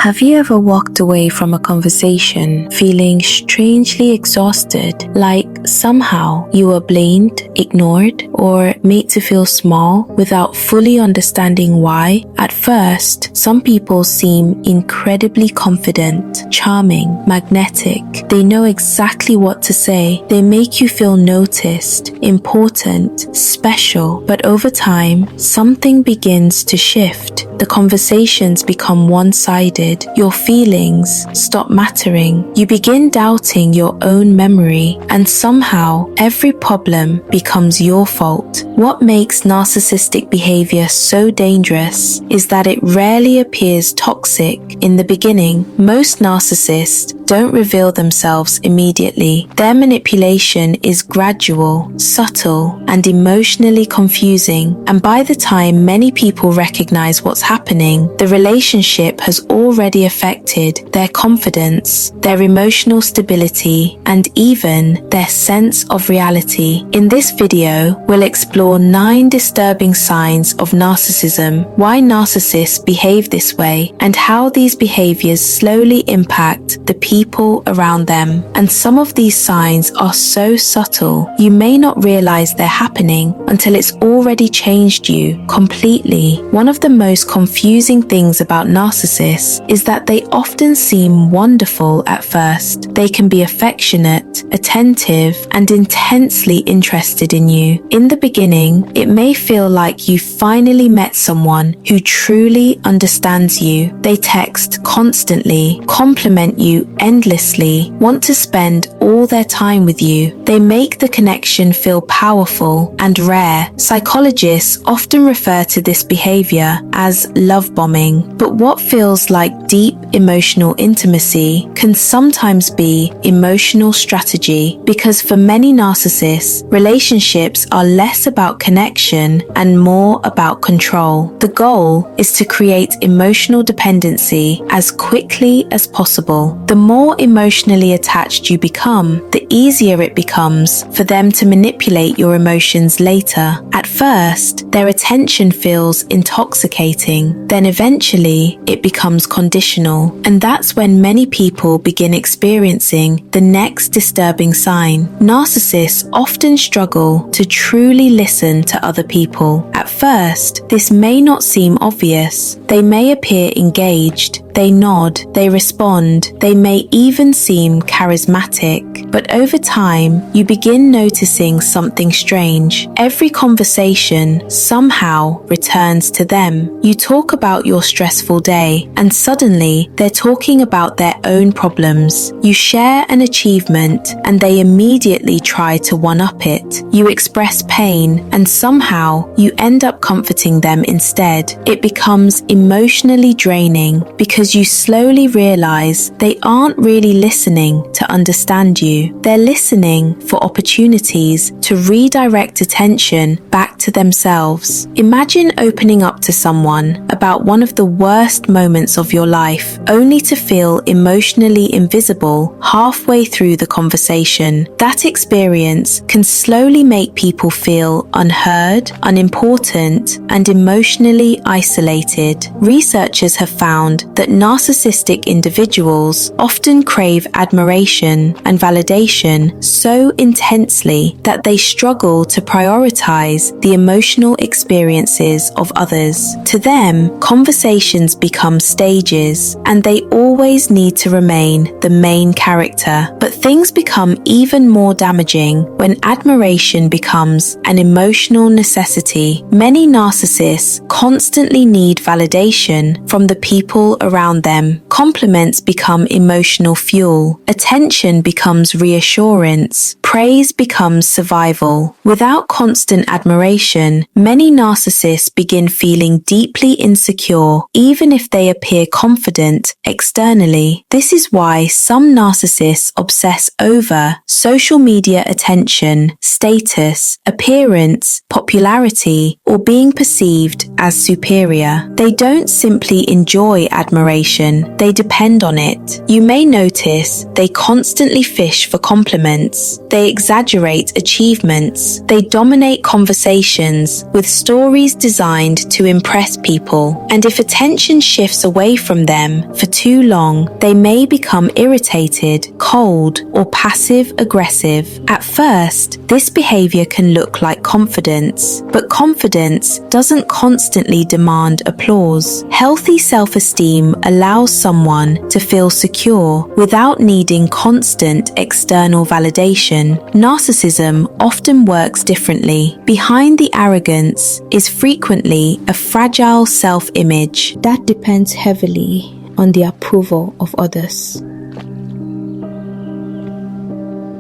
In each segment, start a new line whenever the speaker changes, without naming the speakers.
Have you ever walked away from a conversation feeling strangely exhausted, like somehow you were blamed, ignored, or made to feel small without fully understanding why? At first, some people seem incredibly confident, charming, magnetic. They know exactly what to say. They make you feel noticed, important, special. But over time, something begins to shift. The conversations become one-sided. Your feelings stop mattering. You begin doubting your own memory, and somehow every problem becomes your fault. What makes narcissistic behavior so dangerous is that it rarely appears toxic in the beginning. Most narcissists don't reveal themselves immediately. Their manipulation is gradual, subtle, and emotionally confusing. And by the time many people recognize what's happening, the relationship has already affected their confidence, their emotional stability, and even their sense of reality. In this video, we'll explore 9 disturbing signs of narcissism, why narcissists behave this way, and how these behaviors slowly impact the people around them. And some of these signs are so subtle, you may not realize they're happening until it's already changed you completely. One of the most confusing things about narcissists is that they often seem wonderful at first. They can be affectionate, attentive, and intensely interested in you. In the beginning, it may feel like you finally met someone who truly understands you. They text constantly, compliment you endlessly, want to spend all their time with you. They make the connection feel powerful and rare. Psychologists often refer to this behavior as love bombing. But what feels like deep emotional intimacy can sometimes be emotional strategy, because for many narcissists, relationships are less about connection and more about control. The goal is to create emotional dependency as quickly as possible. The more emotionally attached you become, the easier it becomes for them to manipulate your emotions later. At first, their attention feels intoxicating, then eventually it becomes conditional. And that's when many people begin experiencing the next disturbing sign. Narcissists often struggle to truly listen to other people. At first, this may not seem obvious. They may appear engaged, they nod, they respond, they may even seem charismatic. But over time, you begin noticing something strange. Every conversation somehow returns to them. You talk about your stressful day, and suddenly they're talking about their own problems. You share an achievement, and they immediately try to one-up it. You express pain, and somehow you end up comforting them instead. It becomes emotionally draining because you slowly realize they aren't really listening to understand you. They're listening for opportunities to redirect attention back to themselves. Imagine opening up to someone about one of the worst moments of your life, only to feel emotionally invisible halfway through the conversation. That experience can slowly make people feel unheard, unimportant, and emotionally isolated. Researchers have found that narcissistic individuals often crave admiration and validation so intensely that they struggle to prioritize the emotional experiences of others. To them, conversations become stages, and they always need to remain the main character. But things become even more damaging when admiration becomes an emotional necessity. Many narcissists constantly need validation from the people around them. Compliments become emotional fuel. Attention becomes reassurance. Praise becomes survival. Without constant admiration, many narcissists begin feeling deeply insecure, even if they appear confident externally. This is why some narcissists obsess over social media attention, status, appearance, popularity, or being perceived as superior. They don't simply enjoy admiration, they depend on it. You may notice they constantly fish for compliments. They exaggerate achievements. They dominate conversations with stories designed to impress people. And if attention shifts away from them for too long, they may become irritated, cold, or passive-aggressive. At first, this behavior can look like confidence, but confidence doesn't constantly demand applause. Healthy self-esteem allows someone to feel secure without needing constant external validation. Narcissism often works differently. Behind the arrogance is frequently a fragile self-image that depends heavily on the approval of others.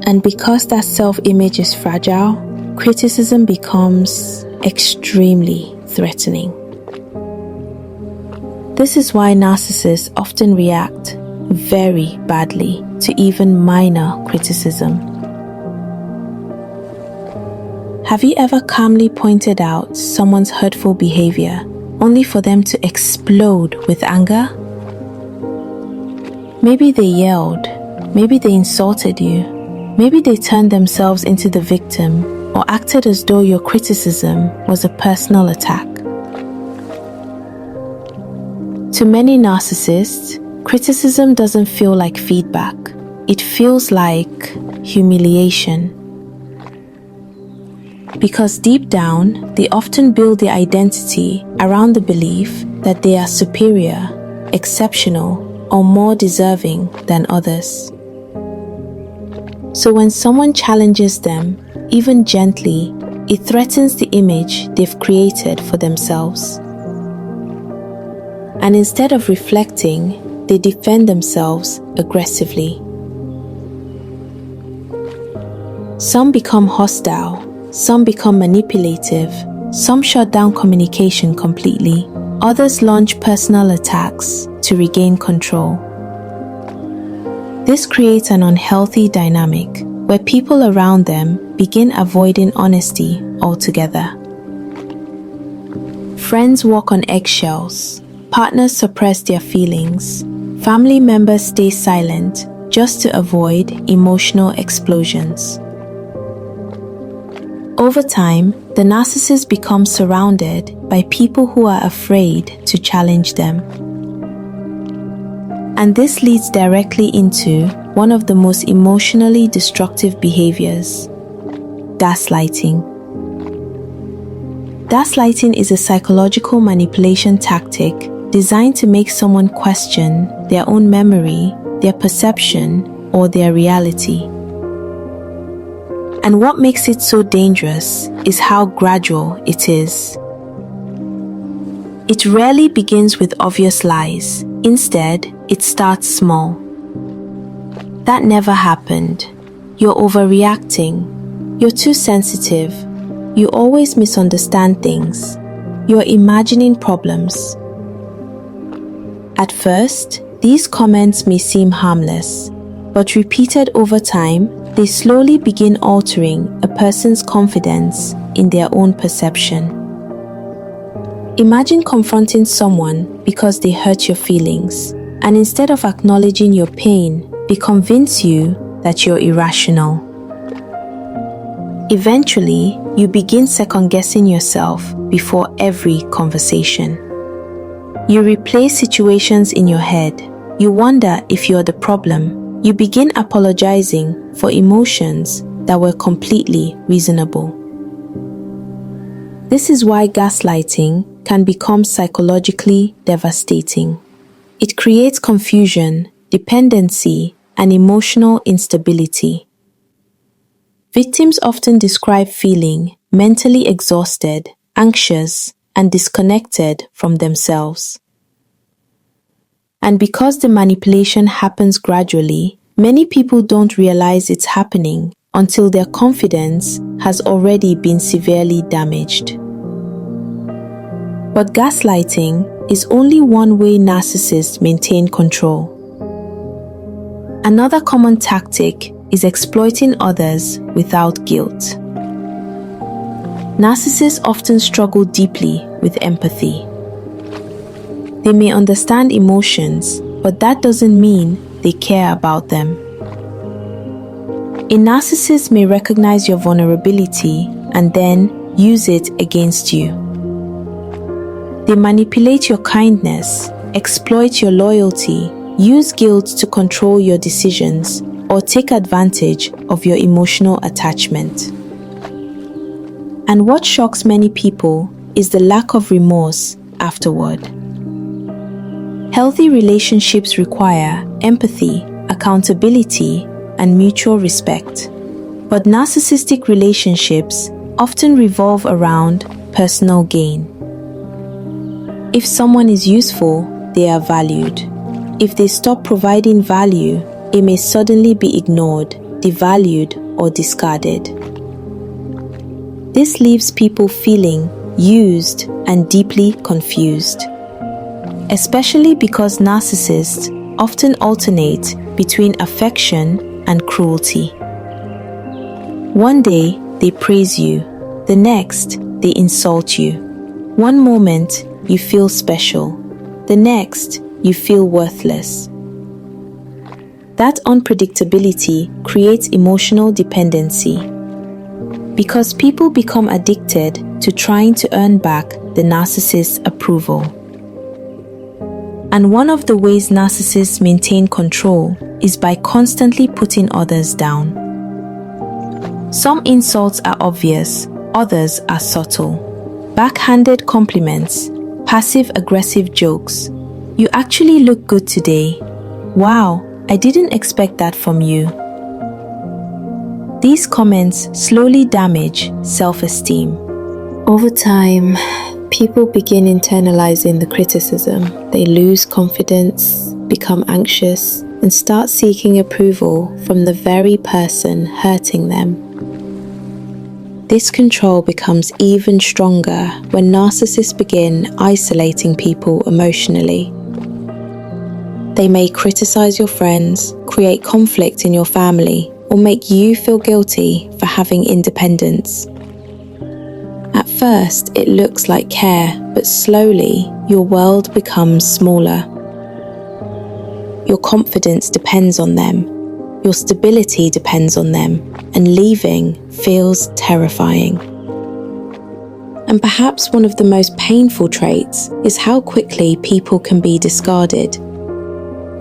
And because that self-image is fragile, criticism becomes extremely threatening. This is why narcissists often react very badly to even minor criticism. Have you ever calmly pointed out someone's hurtful behavior only for them to explode with anger? Maybe they yelled, maybe they insulted you, maybe they turned themselves into the victim or acted as though your criticism was a personal attack. To many narcissists, criticism doesn't feel like feedback. It feels like humiliation. Because deep down, they often build their identity around the belief that they are superior, exceptional, or more deserving than others. So when someone challenges them, even gently, it threatens the image they've created for themselves. And instead of reflecting, they defend themselves aggressively. Some become hostile, some become manipulative, some shut down communication completely, others launch personal attacks to regain control. This creates an unhealthy dynamic where people around them begin avoiding honesty altogether. Friends walk on eggshells, partners suppress their feelings, family members stay silent just to avoid emotional explosions. Over time, the narcissist becomes surrounded by people who are afraid to challenge them. And this leads directly into one of the most emotionally destructive behaviors: gaslighting. Gaslighting is a psychological manipulation tactic designed to make someone question their own memory, their perception, or their reality. And what makes it so dangerous is how gradual it is. It rarely begins with obvious lies. Instead, it starts small. That never happened. You're overreacting. You're too sensitive. You always misunderstand things. You're imagining problems. At first, these comments may seem harmless, but repeated over time, they slowly begin altering a person's confidence in their own perception. Imagine confronting someone because they hurt your feelings, and instead of acknowledging your pain, they convince you that you're irrational. Eventually, you begin second-guessing yourself before every conversation. You replay situations in your head. You wonder if you're the problem. You begin apologizing for emotions that were completely reasonable. This is why gaslighting can become psychologically devastating. It creates confusion, dependency, and emotional instability. Victims often describe feeling mentally exhausted, anxious, and disconnected from themselves. And because the manipulation happens gradually, many people don't realize it's happening until their confidence has already been severely damaged. But gaslighting is only one way narcissists maintain control. Another common tactic is exploiting others without guilt. Narcissists often struggle deeply with empathy. They may understand emotions, but that doesn't mean they care about them. A narcissist may recognize your vulnerability and then use it against you. They manipulate your kindness, exploit your loyalty, use guilt to control your decisions, or take advantage of your emotional attachment. And what shocks many people is the lack of remorse afterward. Healthy relationships require empathy, accountability, and mutual respect. But narcissistic relationships often revolve around personal gain. If someone is useful, they are valued. If they stop providing value, it may suddenly be ignored, devalued, or discarded. This leaves people feeling used and deeply confused, especially because narcissists often alternate between affection and cruelty. One day, they praise you. The next, they insult you. One moment, you feel special. The next, you feel worthless. That unpredictability creates emotional dependency because people become addicted to trying to earn back the narcissist's approval. And one of the ways narcissists maintain control is by constantly putting others down. Some insults are obvious, others are subtle. Backhanded compliments, passive-aggressive jokes. You actually look good today. Wow, I didn't expect that from you. These comments slowly damage self-esteem. Over time, people begin internalizing the criticism. They lose confidence, become anxious, and start seeking approval from the very person hurting them. This control becomes even stronger when narcissists begin isolating people emotionally. They may criticize your friends, create conflict in your family, or make you feel guilty for having independence. At first, it looks like care, but slowly, your world becomes smaller. Your confidence depends on them. Your stability depends on them, and leaving feels terrifying. And perhaps one of the most painful traits is how quickly people can be discarded.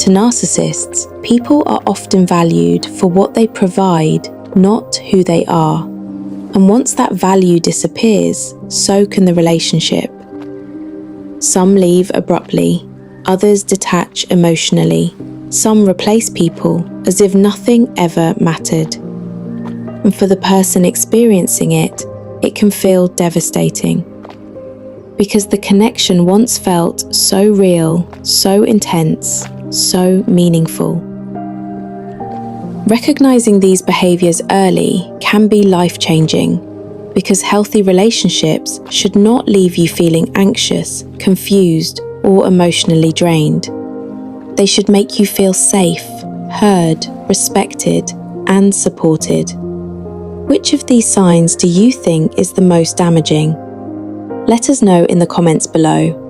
To narcissists, people are often valued for what they provide, not who they are. And once that value disappears, so can the relationship. Some leave abruptly, others detach emotionally. Some replace people as if nothing ever mattered. And for the person experiencing it, it can feel devastating. Because the connection once felt so real, so intense, so meaningful. Recognizing these behaviors early can be life-changing, because healthy relationships should not leave you feeling anxious, confused, or emotionally drained. They should make you feel safe, heard, respected, and supported. Which of these signs do you think is the most damaging? Let us know in the comments below.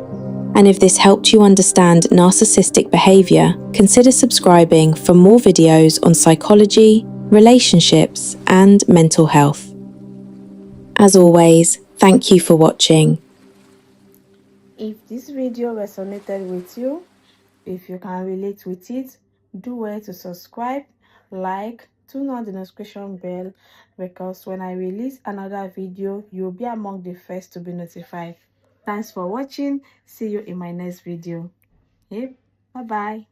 And if this helped you understand narcissistic behavior, consider subscribing for more videos on psychology, relationships, and mental health. As always, thank you for watching.
If this video resonated with you, if you can relate with it, do well to subscribe, like, turn on the notification bell, because when I release another video, you'll be among the first to be notified. Thanks for watching. See you in my next video. Yep. Bye bye.